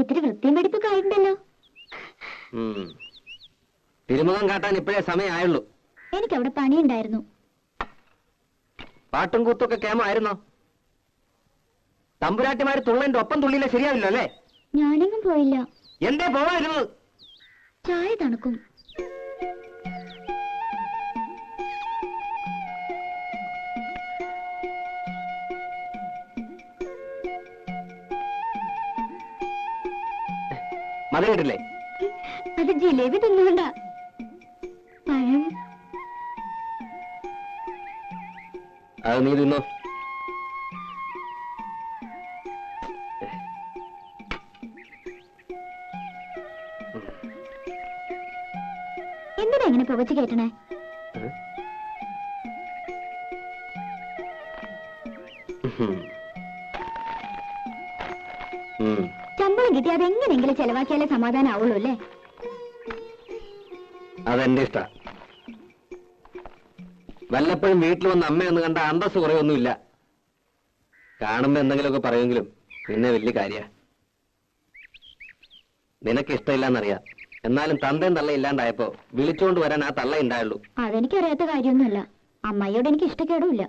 ഇത്തിരി വൃത്തിയും വെടിപ്പൊക്കെ ആയിട്ടുണ്ടല്ലോ. തിരുമുഖം കാട്ടാൻ ഇപ്പോഴേ സമയമായുള്ളൂ. എനിക്കവിടെ പണിയുണ്ടായിരുന്നു. പാട്ടും കൂത്തൊക്കെ കേമായിരുന്നോ? തമ്പുരാട്ടിമാര് തുള്ളന്റെ ഒപ്പം തുള്ളിയില്ല ശരിയാവില്ല അല്ലേ? ഞാനെങ്ങും പോയില്ല. എന്തേ പോവായിരുന്നത്? ചായ തണുക്കും. മധുരയിട്ടില്ലേ? അത് ജിലേബി തിന്നുകൊണ്ടാ. പഴം അത് നീ തിന്നോ. എന്തിനാ ഇങ്ങനെ പുകച്ചു കേട്ടണേ? ശമ്പളം കിട്ടി അതെങ്ങനെങ്കിലും ചെലവാക്കിയാലേ സമാധാനം ആവുള്ളൂ അല്ലേ? അതെന്റെ ഇഷ്ട. വല്ലപ്പോഴും വീട്ടിൽ വന്ന് അമ്മയൊന്ന് കണ്ട അന്തസ് കുറയൊന്നുമില്ല. കാണുമ്പോ എന്തെങ്കിലുമൊക്കെ പറയുമെങ്കിലും പിന്നെ വലിയ കാര്യ. നിനക്ക് ഇഷ്ടമില്ലെന്നറിയാം. എന്നാലും തന്തയും തള്ള ഇല്ലാണ്ടായപ്പോ വിളിച്ചോണ്ട് വരാൻ ആ തള്ള ഉണ്ടായുള്ളൂ. അതെനിക്കറിയാത്ത കാര്യമൊന്നുമല്ല. അമ്മയോട് എനിക്ക് ഇഷ്ടക്കേടുമില്ല.